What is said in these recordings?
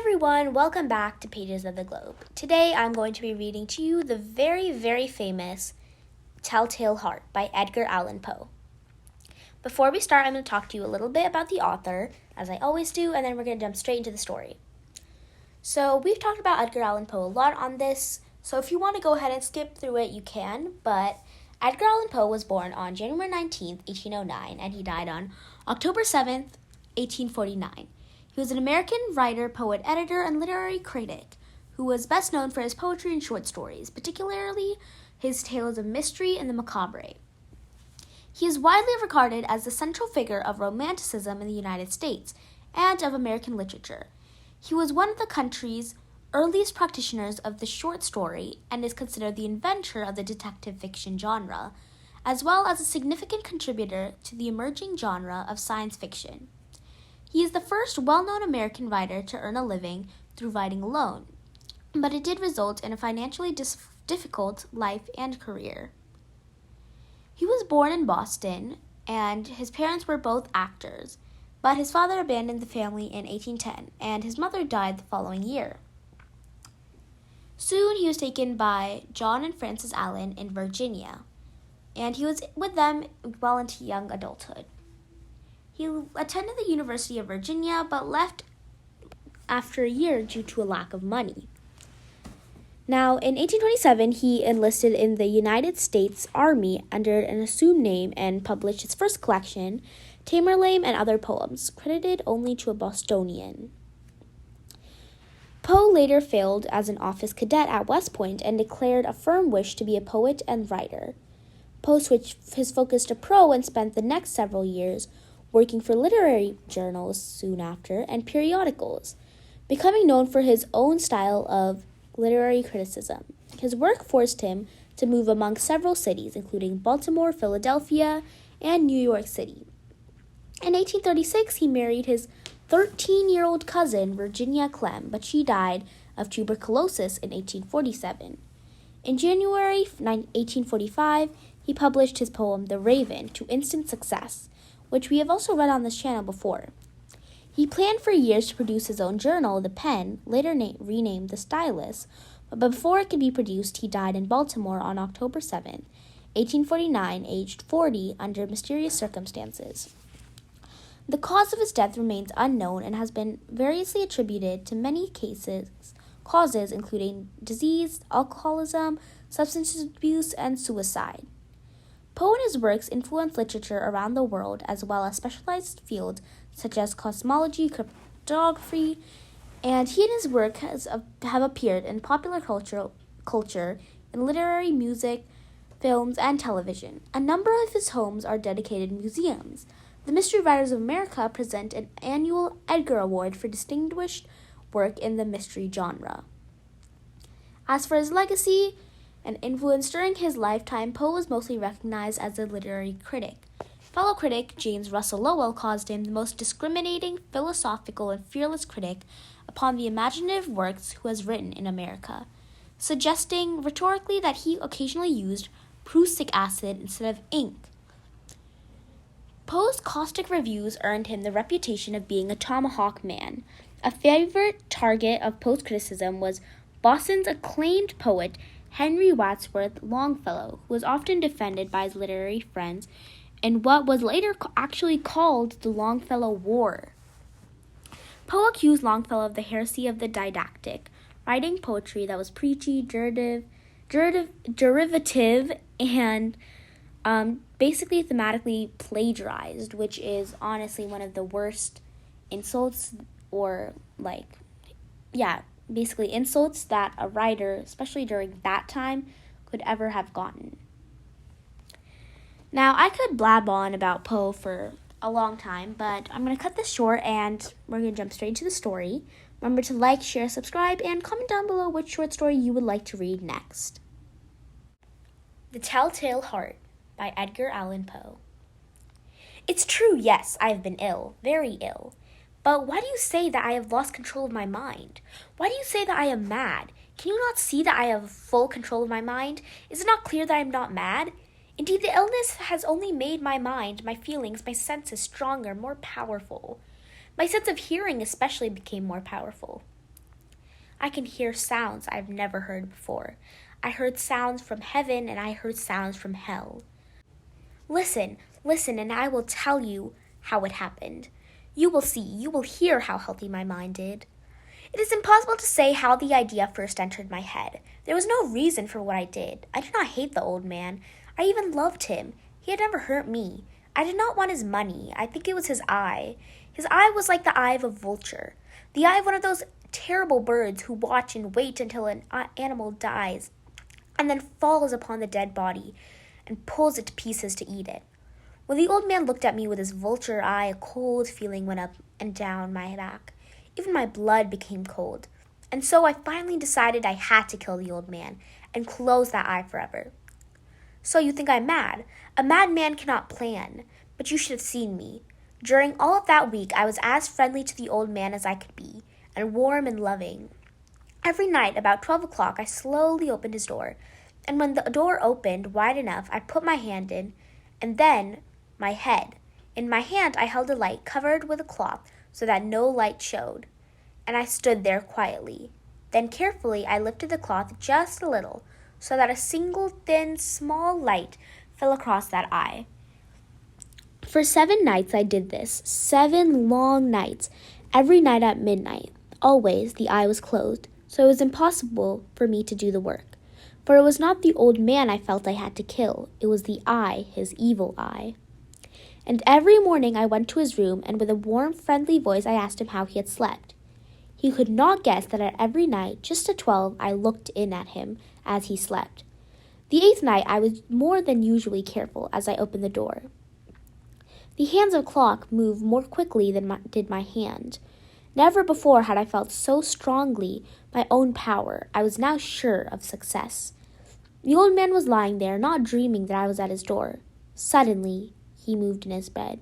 everyone, welcome back to Pages of the Globe. Today I'm going to be reading to you the very, very famous Telltale Heart by Edgar Allan Poe. Before we start, I'm going to talk to you a little bit about the author, as I always do, and then we're going to jump straight into the story. So we've talked about Edgar Allan Poe a lot on this, so if you want to go ahead and skip through it, you can, but Edgar Allan Poe was born on January 19th, 1809, and he died on October 7th, 1849. He was an American writer, poet, editor, and literary critic who was best known for his poetry and short stories, particularly his tales of mystery and the macabre. He is widely regarded as the central figure of Romanticism in the United States and of American literature. He was one of the country's earliest practitioners of the short story and is considered the inventor of the detective fiction genre, as well as a significant contributor to the emerging genre of science fiction. He is the first well-known American writer to earn a living through writing alone, but it did result in a financially difficult life and career. He was born in Boston, and his parents were both actors, but his father abandoned the family in 1810, and his mother died the following year. Soon he was taken by John and Frances Allan in Virginia, and he was with them well into young adulthood. He attended the University of Virginia, but left after a year due to a lack of money. Now, in 1827, he enlisted in the United States Army under an assumed name and published his first collection, Tamerlane and Other Poems, credited only to a Bostonian. Poe later failed as an office cadet at West Point and declared a firm wish to be a poet and writer. Poe switched his focus to prose and spent the next several years working for literary journals soon after and periodicals, becoming known for his own style of literary criticism. His work forced him to move among several cities, including Baltimore, Philadelphia, and New York City. In 1836, he married his 13-year-old cousin, Virginia Clem, but she died of tuberculosis in 1847. In January 1845, he published his poem, The Raven, to instant success, which we have also read on this channel before. He planned for years to produce his own journal, The Pen, later renamed The Stylus, but before it could be produced, he died in Baltimore on October 7, 1849, aged 40, under mysterious circumstances. The cause of his death remains unknown and has been variously attributed to many causes including disease, alcoholism, substance abuse, and suicide. Poe and his works influenced literature around the world as well as specialized fields such as cosmology, cryptography, and he and his work have appeared in popular culture, in literary, music, films, and television. A number of his homes are dedicated museums. The Mystery Writers of America present an annual Edgar Award for distinguished work in the mystery genre. As for his legacy and influence during his lifetime, Poe was mostly recognized as a literary critic. Fellow critic James Russell Lowell calls him the most discriminating, philosophical, and fearless critic upon the imaginative works who has written in America, suggesting rhetorically that he occasionally used prussic acid instead of ink. Poe's caustic reviews earned him the reputation of being a tomahawk man. A favorite target of Poe's criticism was Boston's acclaimed poet Henry Wadsworth Longfellow, who was often defended by his literary friends in what was later actually called the Longfellow War. Poe accused Longfellow of the heresy of the didactic, writing poetry that was preachy, derivative, and basically thematically plagiarized, which is honestly one of the worst insults basically insults that a writer, especially during that time, could ever have gotten. Now, I could blab on about Poe for a long time, but I'm going to cut this short and we're going to jump straight into the story. Remember to like, share, subscribe, and comment down below which short story you would like to read next. The Telltale Heart by Edgar Allan Poe. It's true, yes, I have been ill, very ill. But why do you say that I have lost control of my mind? Why do you say that I am mad? Can you not see that I have full control of my mind? Is it not clear that I am not mad? Indeed, the illness has only made my mind, my feelings, my senses stronger, more powerful. My sense of hearing especially became more powerful. I can hear sounds I've never heard before. I heard sounds from heaven and I heard sounds from hell. Listen, listen, and I will tell you how it happened. You will see, you will hear how healthy my mind did. It is impossible to say how the idea first entered my head. There was no reason for what I did. I did not hate the old man. I even loved him. He had never hurt me. I did not want his money. I think it was his eye. His eye was like the eye of a vulture, the eye of one of those terrible birds who watch and wait until an animal dies and then falls upon the dead body and pulls it to pieces to eat it. When the old man looked at me with his vulture eye, a cold feeling went up and down my back. Even my blood became cold. And so I finally decided I had to kill the old man and close that eye forever. So you think I'm mad? A madman cannot plan, but you should have seen me. During all of that week, I was as friendly to the old man as I could be, and warm and loving. Every night, about 12 o'clock, I slowly opened his door, and when the door opened wide enough, I put my hand in, and then my head. In my hand, I held a light covered with a cloth so that no light showed, and I stood there quietly. Then carefully I lifted the cloth just a little, so that a single thin, small light fell across that eye. For 7 nights I did this, 7 long nights, every night at midnight. Always the eye was closed, so it was impossible for me to do the work. For it was not the old man I felt I had to kill, it was the eye, his evil eye. And every morning I went to his room, and with a warm, friendly voice I asked him how he had slept. He could not guess that at every night, just at 12, I looked in at him as he slept. The 8th night I was more than usually careful as I opened the door. The hands of the clock moved more quickly than did my hand. Never before had I felt so strongly my own power. I was now sure of success. The old man was lying there, not dreaming that I was at his door. Suddenly, he moved in his bed.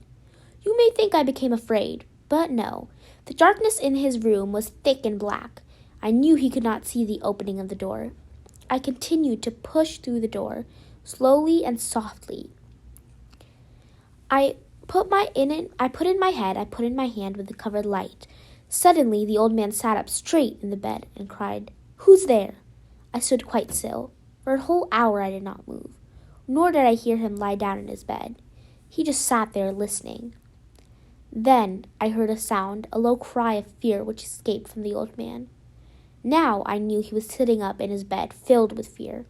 You may think I became afraid, but no. The darkness in his room was thick and black. I knew he could not see the opening of the door. I continued to push through the door, slowly and softly. I put in my hand with the covered light. Suddenly, the old man sat up straight in the bed and cried, "Who's there?" I stood quite still. For a whole hour I did not move, nor did I hear him lie down in his bed. He just sat there listening. Then I heard a sound, a low cry of fear which escaped from the old man. Now I knew he was sitting up in his bed, filled with fear.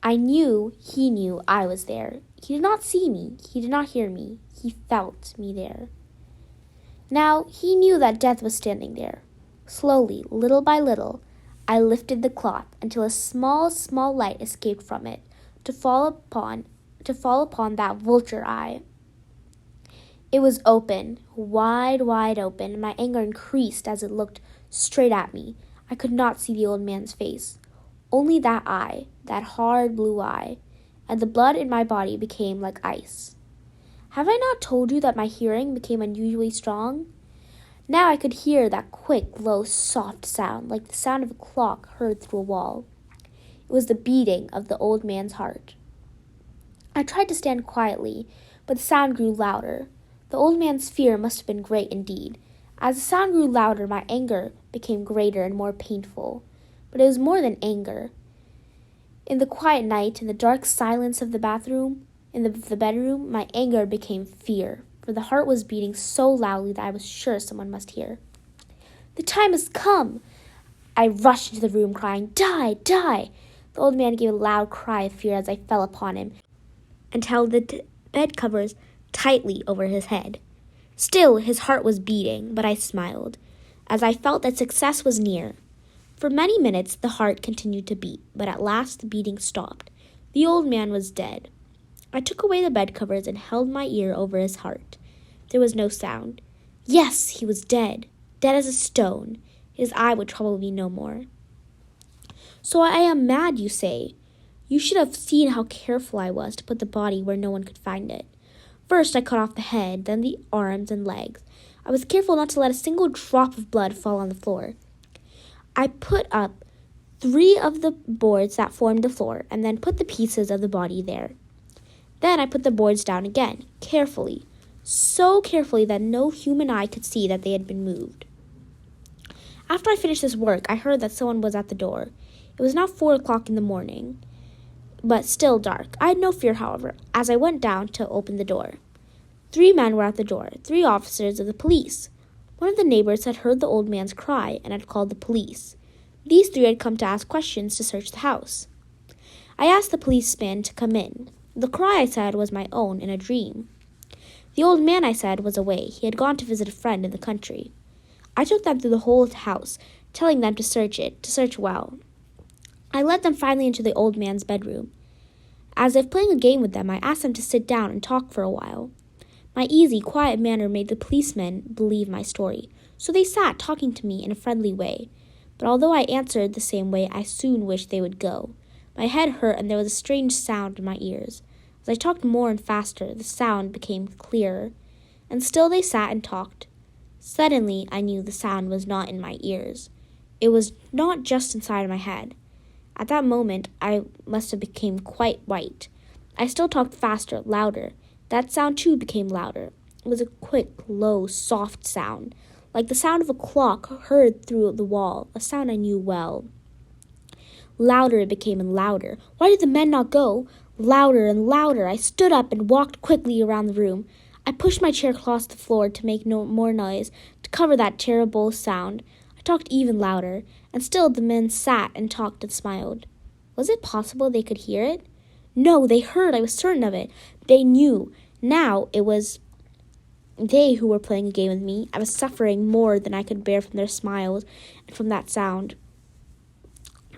I knew he knew I was there. He did not see me. He did not hear me. He felt me there. Now he knew that death was standing there. Slowly, little by little, I lifted the cloth until a small light escaped from it to fall upon that vulture eye. It was open, wide open, and my anger increased as it looked straight at me. I could not see the old man's face, only that eye, that hard blue eye, and the blood in my body became like ice. Have I not told you that my hearing became unusually strong? Now I could hear that quick, low, soft sound, like the sound of a clock heard through a wall. It was the beating of the old man's heart. I tried to stand quietly, but the sound grew louder. The old man's fear must have been great indeed. As the sound grew louder, my anger became greater and more painful. But it was more than anger. In the quiet night, in the dark silence of the bedroom, my anger became fear, for the heart was beating so loudly that I was sure someone must hear. The time has come! I rushed into the room crying, "Die! Die!" The old man gave a loud cry of fear as I fell upon him and held the bed covers tightly over his head. Still, his heart was beating, but I smiled, as I felt that success was near. For many minutes the heart continued to beat, but at last the beating stopped. The old man was dead. I took away the bed covers and held my ear over his heart. There was no sound. Yes, he was dead, dead as a stone. His eye would trouble me no more. So I am mad, you say? You should have seen how careful I was to put the body where no one could find it. First I cut off the head, then the arms and legs. I was careful not to let a single drop of blood fall on the floor. I put up 3 of the boards that formed the floor, and then put the pieces of the body there. Then I put the boards down again, carefully, so carefully that no human eye could see that they had been moved. After I finished this work, I heard that someone was at the door. It was now 4 o'clock in the morning, but still dark. I had no fear, however, as I went down to open the door. 3 men were at the door, 3 officers of the police. One of the neighbors had heard the old man's cry and had called the police. These 3 had come to ask questions to search the house. I asked the policeman to come in. The cry, I said, was my own in a dream. The old man, I said, was away. He had gone to visit a friend in the country. I took them through the whole house, telling them to search well. I led them finally into the old man's bedroom. As if playing a game with them, I asked them to sit down and talk for a while. My easy, quiet manner made the policemen believe my story, so they sat talking to me in a friendly way. But although I answered the same way, I soon wished they would go. My head hurt and there was a strange sound in my ears. As I talked more and faster, the sound became clearer. And still they sat and talked. Suddenly, I knew the sound was not in my ears. It was not just inside my head. At that moment, I must have become quite white. I still talked faster, louder. That sound, too, became louder. It was a quick, low, soft sound, like the sound of a clock heard through the wall, a sound I knew well. Louder it became and louder. Why did the men not go? Louder and louder. I stood up and walked quickly around the room. I pushed my chair across the floor to make no more noise, to cover that terrible sound. I talked even louder, and still the men sat and talked and smiled. Was it possible they could hear it? No, they heard. I was certain of it. They knew. Now it was they who were playing a game with me. I was suffering more than I could bear from their smiles and from that sound.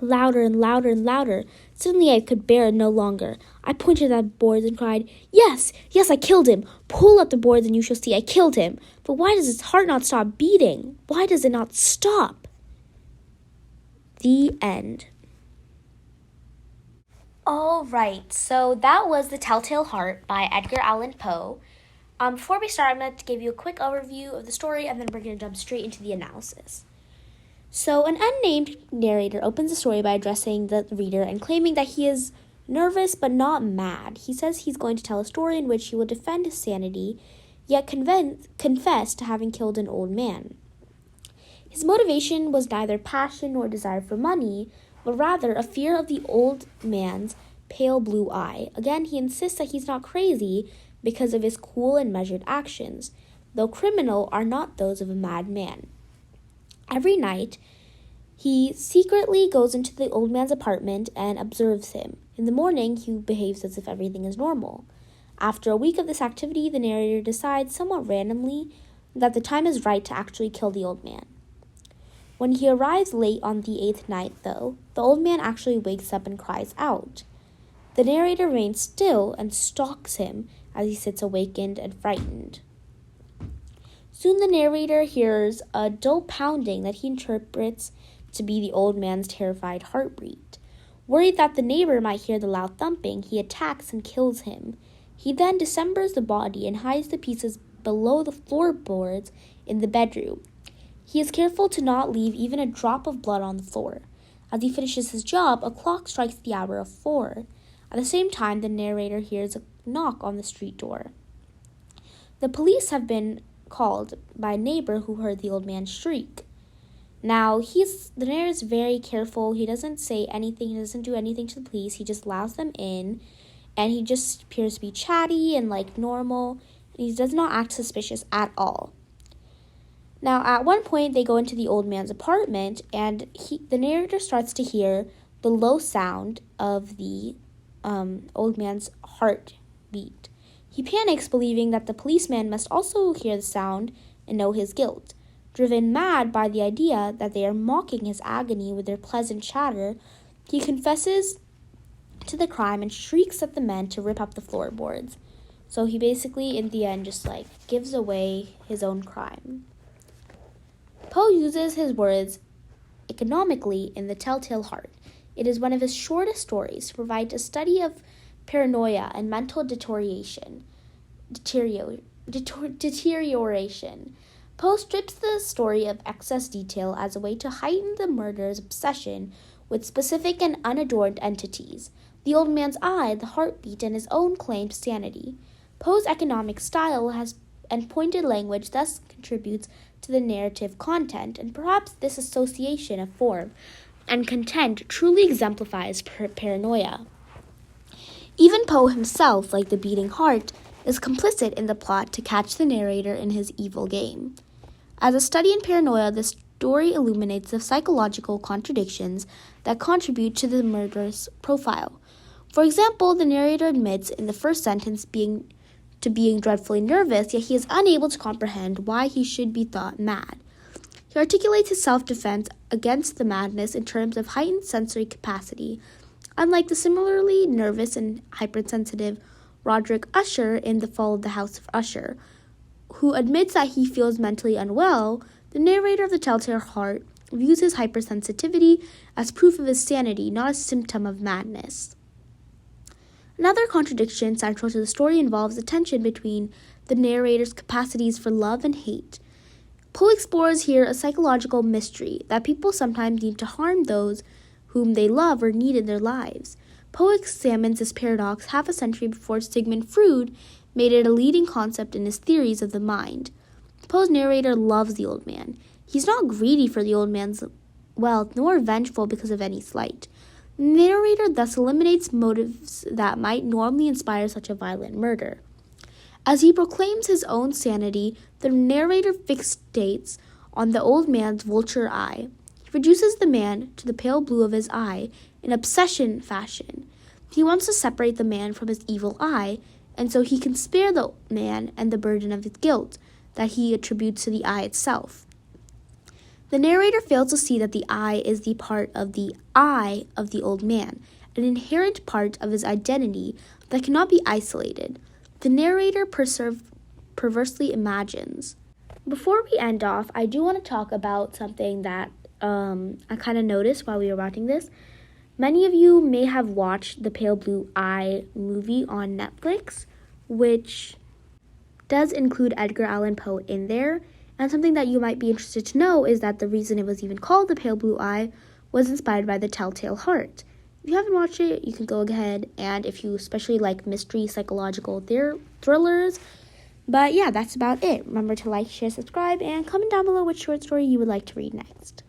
Louder and louder and louder. Suddenly I could bear it no longer. I pointed at the boards and cried, Yes, I killed him. Pull up the boards and you shall see I killed him. But why does his heart not stop beating? Why does it not stop? The end. All right, so that was The Telltale Heart by Edgar Allan Poe. Before we start, I'm going to give you a quick overview of the story, and then we're going to jump straight into the analysis. So, an unnamed narrator opens the story by addressing the reader and claiming that he is nervous but not mad. He says he's going to tell a story in which he will defend his sanity, yet confess to having killed an old man. His motivation was neither passion nor desire for money, but rather a fear of the old man's pale blue eye. Again, he insists that he's not crazy because of his cool and measured actions, though criminal are not those of a madman. Every night, he secretly goes into the old man's apartment and observes him. In the morning, he behaves as if everything is normal. After a week of this activity, the narrator decides somewhat randomly that the time is right to actually kill the old man. When he arrives late on the 8th night, though, the old man actually wakes up and cries out. The narrator remains still and stalks him as he sits awakened and frightened. Soon the narrator hears a dull pounding that he interprets to be the old man's terrified heartbeat. Worried that the neighbor might hear the loud thumping, he attacks and kills him. He then dismembers the body and hides the pieces below the floorboards in the bedroom. He is careful to not leave even a drop of blood on the floor. As he finishes his job, a clock strikes the hour of 4. At the same time, the narrator hears a knock on the street door. The police have been called by a neighbor who heard the old man shriek. Now, the narrator is very careful. He doesn't say anything. He doesn't do anything to the police. He just allows them in, and he just appears to be chatty and normal. And he does not act suspicious at all. Now, at one point, they go into the old man's apartment, and the narrator starts to hear the low sound of the old man's heartbeat. He panics, believing that the policeman must also hear the sound and know his guilt. Driven mad by the idea that they are mocking his agony with their pleasant chatter, he confesses to the crime and shrieks at the men to rip up the floorboards. So he basically, in the end, just gives away his own crime. Poe uses his words economically in The Telltale Heart. It is one of his shortest stories to provide a study of paranoia and mental deterioration. Poe strips the story of excess detail as a way to heighten the murderer's obsession with specific and unadorned entities, the old man's eye, the heartbeat, and his own claimed sanity. Poe's economic style has and pointed language thus contributes to the narrative content, and perhaps this association of form and content truly exemplifies paranoia. Even Poe himself, like the beating heart, is complicit in the plot to catch the narrator in his evil game. As a study in paranoia, the story illuminates the psychological contradictions that contribute to the murderous profile. For example, the narrator admits in the first sentence being dreadfully nervous, yet he is unable to comprehend why he should be thought mad. He articulates his self-defense against the madness in terms of heightened sensory capacity, unlike the similarly nervous and hypersensitive Roderick Usher in The Fall of the House of Usher, who admits that he feels mentally unwell. The narrator of The Telltale Heart views his hypersensitivity as proof of his sanity, not a symptom of madness. Another contradiction central to the story involves the tension between the narrator's capacities for love and hate. Poe explores here a psychological mystery that people sometimes need to harm those whom they love or need in their lives. Poe examines this paradox half a century before Sigmund Freud made it a leading concept in his theories of the mind. Poe's narrator loves the old man. He's not greedy for the old man's wealth, nor vengeful because of any slight. The narrator thus eliminates motives that might normally inspire such a violent murder. As he proclaims his own sanity, the narrator fixates on the old man's vulture eye. He reduces the man to the pale blue of his eye in obsession fashion. He wants to separate the man from his evil eye, and so he can spare the man and the burden of his guilt that he attributes to the eye itself. The narrator fails to see that the eye is the part of the I of the old man, an inherent part of his identity that cannot be isolated. The narrator perversely imagines. Before we end off, I do want to talk about something that I kind of noticed while we were watching this. Many of you may have watched the Pale Blue Eye movie on Netflix, which does include Edgar Allan Poe in there. And something that you might be interested to know is that the reason it was even called The Pale Blue Eye was inspired by The Telltale Heart. If you haven't watched it, you can go ahead, and if you especially like mystery, psychological thrillers. But yeah, that's about it. Remember to like, share, subscribe, and comment down below which short story you would like to read next.